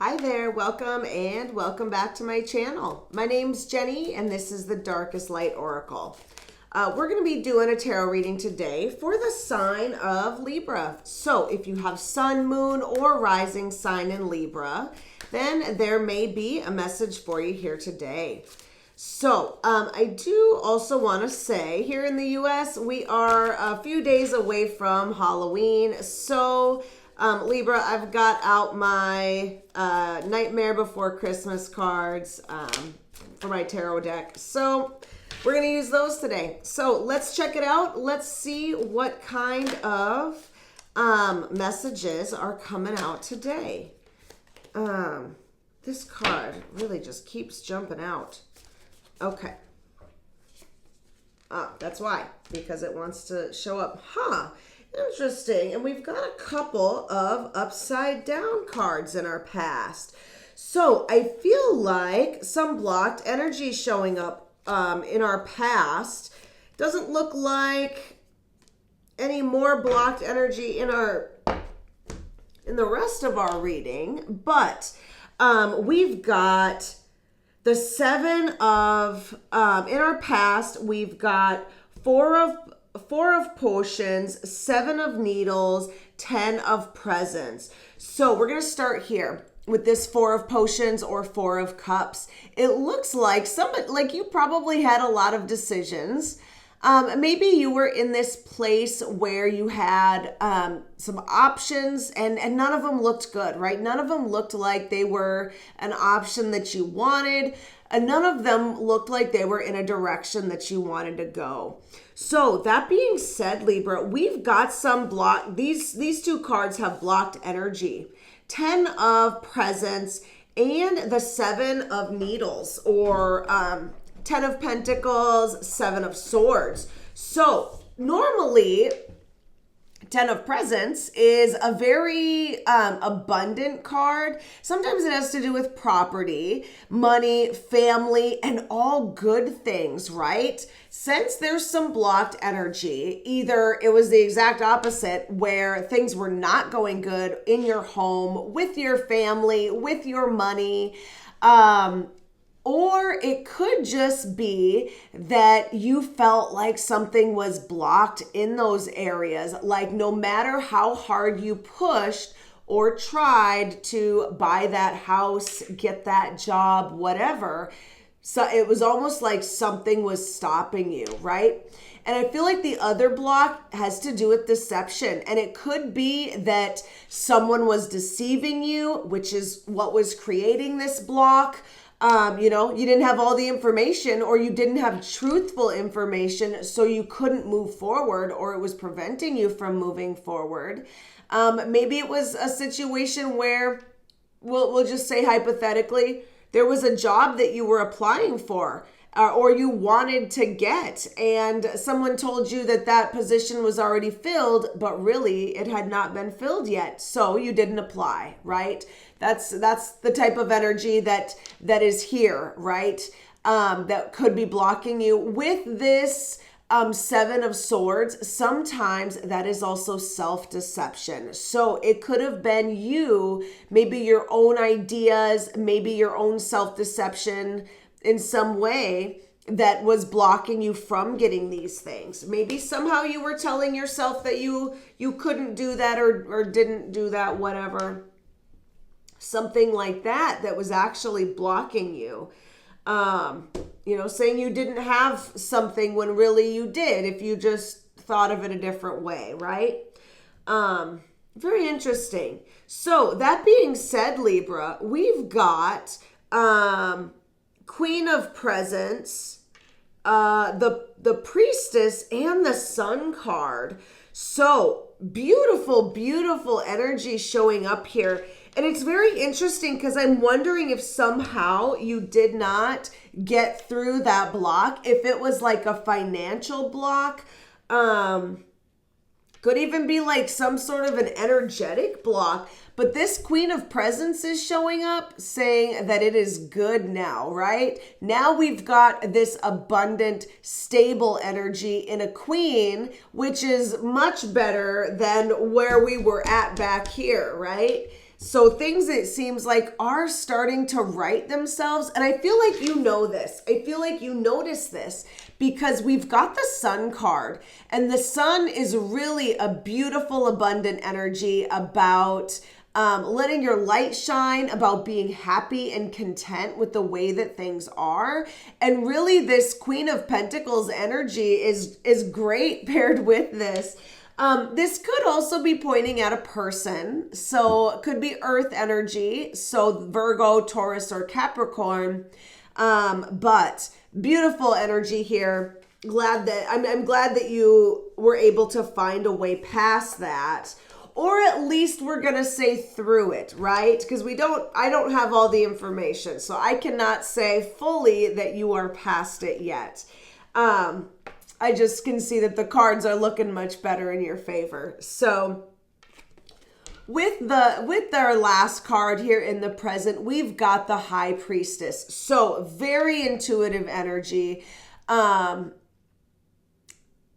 Hi there, welcome and welcome back to my channel. My name's Jenny and this is the Darkest Light Oracle. We're going to be doing a tarot reading today for the sign of Libra. So if you have sun, moon, or rising sign in Libra, then there may be a message for you here today. So I do also want to say here in the US, we are a few days away from Halloween. So Libra, I've got out my Nightmare Before Christmas cards for my tarot deck. So we're going to use those today. So let's check it out. Let's see what kind of messages are coming out today. This card really just keeps jumping out. Okay. That's why, because it wants to show up. Interesting. And we've got a couple of upside down cards in our past. So I feel like some blocked energy showing up in our past. Doesn't look like any more blocked energy in the rest of our reading, but we've got the seven of in our past, we've got four of potions, 7 of needles, 10 of presents. So we're going to start here with this 4 of potions or 4 of cups. It looks like you probably had a lot of decisions. Maybe you were in this place where you had some options and none of them looked good, right? None of them looked like they were an option that you wanted. And none of them looked like they were in a direction that you wanted to go. So that being said, Libra, we've got some these two cards have blocked energy. 10 of presents and the 7 of needles, or 10 of pentacles, 7 of swords. So normally 10 of presents is a very abundant card. Sometimes it has to do with property, money, family, and all good things, right? Since there's some blocked energy, either it was the exact opposite where things were not going good in your home, with your family, with your money, or it could just be that you felt like something was blocked in those areas. Like no matter how hard you pushed or tried to buy that house, get that job, whatever. So it was almost like something was stopping you, right? And I feel like the other block has to do with deception. And it could be that someone was deceiving you, which is what was creating this block. You didn't have all the information, or you didn't have truthful information, so you couldn't move forward, or it was preventing you from moving forward. Maybe it was a situation where, we'll just say hypothetically, there was a job that you were applying for, or you wanted to get, and someone told you that that position was already filled, but really it had not been filled yet, so you didn't apply, right? That's the type of energy that is here, right? That could be blocking you. With this 7 of swords, sometimes that is also self-deception. So it could have been you, maybe your own ideas, maybe your own self-deception in some way that was blocking you from getting these things. Maybe somehow you were telling yourself that you couldn't do that or didn't do that, whatever. Something like that was actually blocking you. Saying you didn't have something when really you did, if you just thought of it a different way, right? Very interesting. So that being said, Libra, we've got Queen of Presents, the Priestess, and the Sun card. So beautiful, beautiful energy showing up here. And it's very interesting because I'm wondering if somehow you did not get through that block, if it was like a financial block, could even be like some sort of an energetic block. But this Queen of Presents is showing up saying that it is good now, right? Now we've got this abundant, stable energy in a queen, which is much better than where we were at back here, right? So things, it seems like, are starting to right themselves. And I feel like you know this. I feel like you notice this because we've got the Sun card. And the Sun is really a beautiful, abundant energy about letting your light shine, about being happy and content with the way that things are. And really this Queen of Pentacles energy is great paired with this. This could also be pointing at a person. So it could be earth energy. So Virgo, Taurus, or Capricorn. But beautiful energy here. I'm glad that you were able to find a way past that. Or at least we're going to say through it, right? Because I don't have all the information. So I cannot say fully that you are past it yet. I just can see that the cards are looking much better in your favor. So with our last card here in the present, we've got the High Priestess. So very intuitive energy.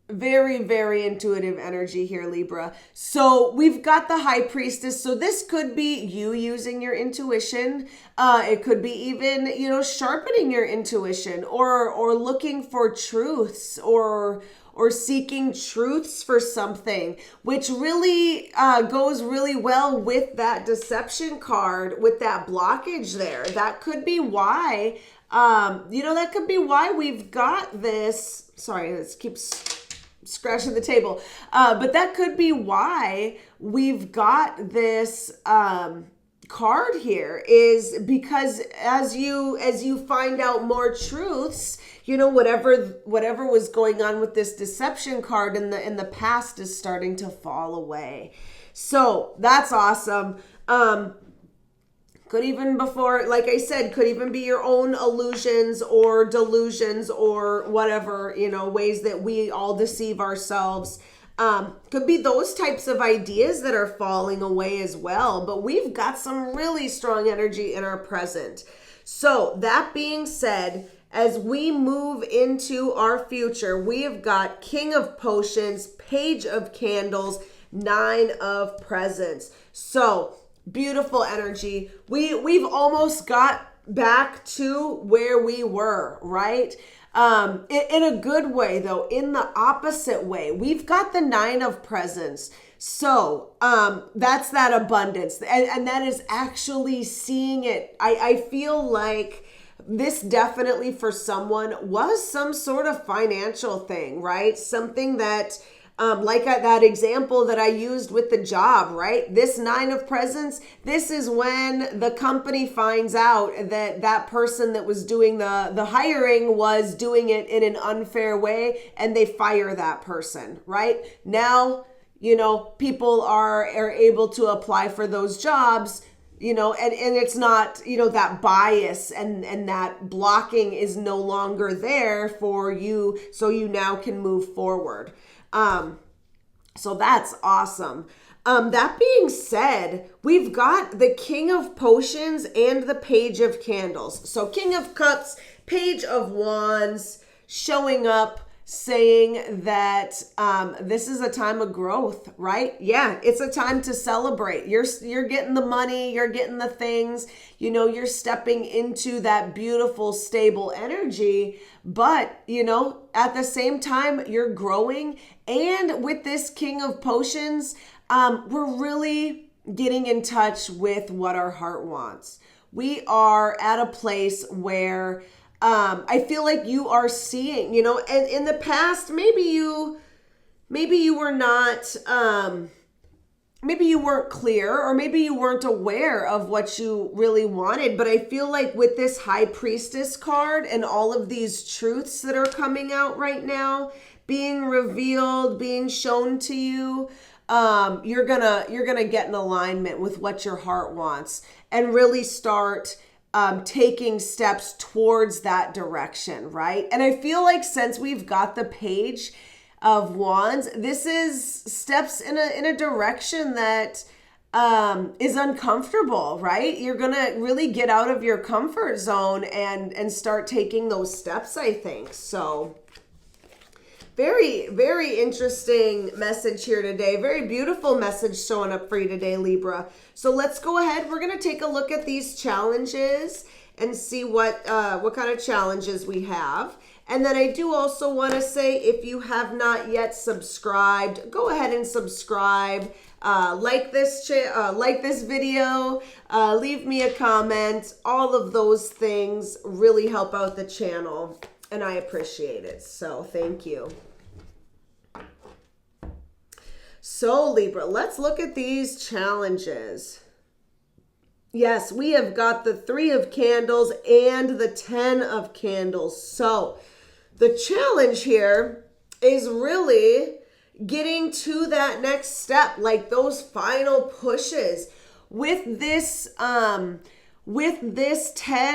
Very, very intuitive energy here, Libra. So we've got the High Priestess. So this could be you using your intuition. It could be even, sharpening your intuition or looking for truths or seeking truths for something, which really goes really well with that Deception card, with that blockage there. That could be why, that could be why we've got this. Sorry, this keeps scratching the table. But that could be why we've got this card here, is because as you find out more truths, whatever was going on with this Deception card in the past is starting to fall away. So that's awesome. Could even before, like I said, could even be your own illusions or delusions or whatever, ways that we all deceive ourselves. Could be those types of ideas that are falling away as well. But we've got some really strong energy in our present. So that being said, as we move into our future, we have got King of Potions, Page of Candles, Nine of Presents. So beautiful energy. We've almost got back to where we were, right? In a good way, though. In the opposite way, we've got the Nine of Presents. So that's that abundance, and that is actually seeing it. I feel like this definitely for someone was some sort of financial thing, right? Something that like that example that I used with the job, right? This Nine of Presents, this is when the company finds out that person that was doing the hiring was doing it in an unfair way, and they fire that person, right? Now, people are able to apply for those jobs, and it's not, that bias and that blocking is no longer there for you, so you now can move forward. So that's awesome. That being said, we've got the King of Potions and the Page of Candles. So King of Cups, Page of Wands, showing up, saying that this is a time of growth, right? Yeah, it's a time to celebrate. You're getting the money, you're getting the things, you're stepping into that beautiful, stable energy. But, at the same time, you're growing. And with this King of Potions, we're really getting in touch with what our heart wants. We are at a place where I feel like you are seeing, and in the past, maybe you were not, maybe you weren't clear, or maybe you weren't aware of what you really wanted. But I feel like with this High Priestess card and all of these truths that are coming out right now, being revealed, being shown to you, you're gonna get in alignment with what your heart wants and really start taking steps towards that direction, right? And I feel like since we've got the Page of Wands, this is steps in a direction that is uncomfortable, right? You're gonna really get out of your comfort zone and start taking those steps, I think. So Very, very interesting message here today. Very beautiful message showing up for you today, Libra. So let's go ahead. We're going to take a look at these challenges and see what kind of challenges we have. And then I do also want to say, if you have not yet subscribed, go ahead and subscribe. Like this video, leave me a comment. All of those things really help out the channel, and I appreciate it. So thank you. So Libra, let's look at these challenges. Yes, we have got the 3 of candles and the 10 of candles. So the challenge here is really getting to that next step, like those final pushes. With this 10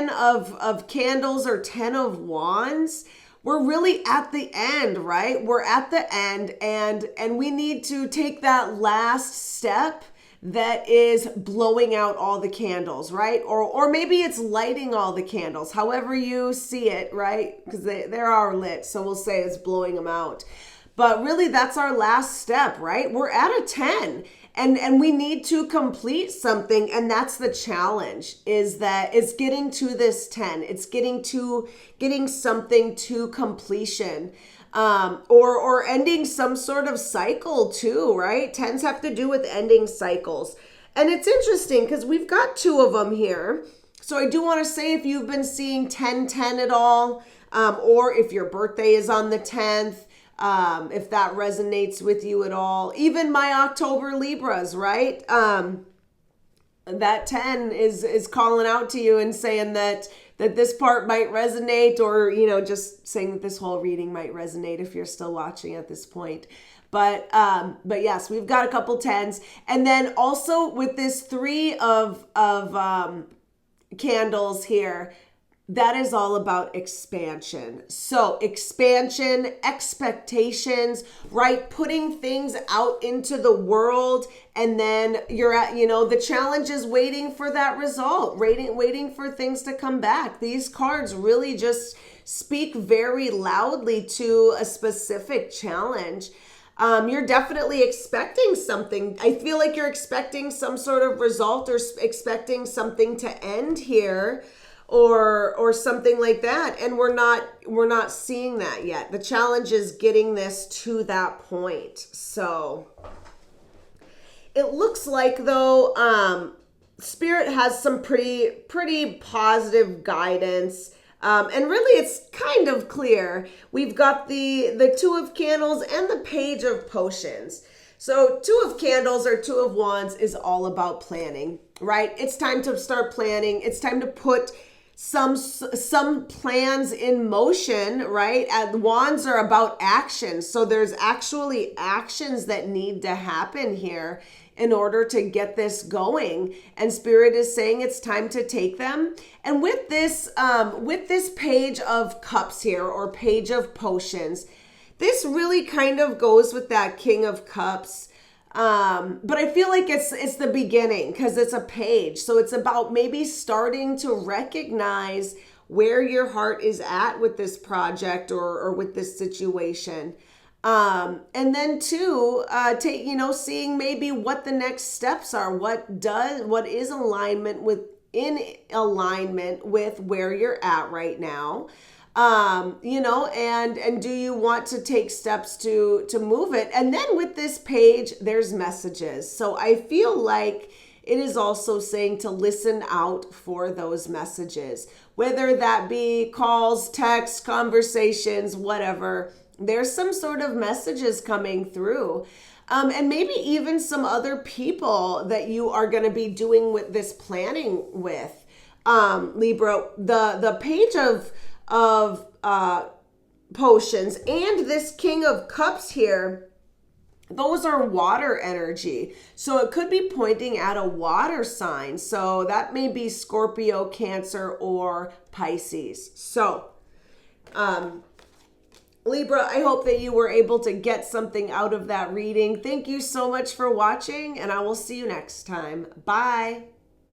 of candles or 10 of wands, we're really at the end, right? We're at the end, and we need to take that last step that is blowing out all the candles, right? Or maybe it's lighting all the candles, however you see it, right? Because they are lit, so we'll say it's blowing them out. But really, that's our last step, right? We're at a 10, and we need to complete something, and that's the challenge, is that it's getting to this 10. It's getting something to completion, or ending some sort of cycle too, right? 10s have to do with ending cycles. And it's interesting because we've got 2 of them here. So I do want to say, if you've been seeing 10-10 at all, or if your birthday is on the 10th, if that resonates with you at all, even my October Libras, right? That 10 is calling out to you and saying that this part might resonate, or, just saying that this whole reading might resonate if you're still watching at this point. But yes, we've got a couple 10s. And then also with this 3 of candles here, that is all about expansion. So expansion, expectations, right? Putting things out into the world, and then you're at, the challenge is waiting for that result, waiting for things to come back. These cards really just speak very loudly to a specific challenge. You're definitely expecting something. I feel like you're expecting some sort of result, or expecting something to end here, or something like that, and we're not seeing that yet. The challenge is getting this to that point. So it looks like, though, Spirit has some pretty positive guidance, and really it's kind of clear. We've got the 2 of candles and the Page of Potions. So 2 of candles or 2 of wands is all about planning, right? It's time to start planning. It's time to put some plans in motion, right? And wands are about action. So there's actually actions that need to happen here in order to get this going. And Spirit is saying it's time to take them. And with this Page of Cups here, or Page of Potions, this really kind of goes with that King of Cups. But I feel like it's the beginning, because it's a page. So it's about maybe starting to recognize where your heart is at with this project, or with this situation. And then too, seeing maybe what the next steps are, what is in alignment with where you're at right now. And do you want to take steps to move it? And then with this page, there's messages. So I feel like it is also saying to listen out for those messages, whether that be calls, texts, conversations, whatever. There's some sort of messages coming through. And maybe even some other people that you are going to be doing with this planning with, Libra. The Page of Potions and this King of Cups here, those are water energy. So it could be pointing at a water sign. So that may be Scorpio, Cancer, or Pisces. So, Libra, I hope that you were able to get something out of that reading. Thank you so much for watching, and I will see you next time. Bye.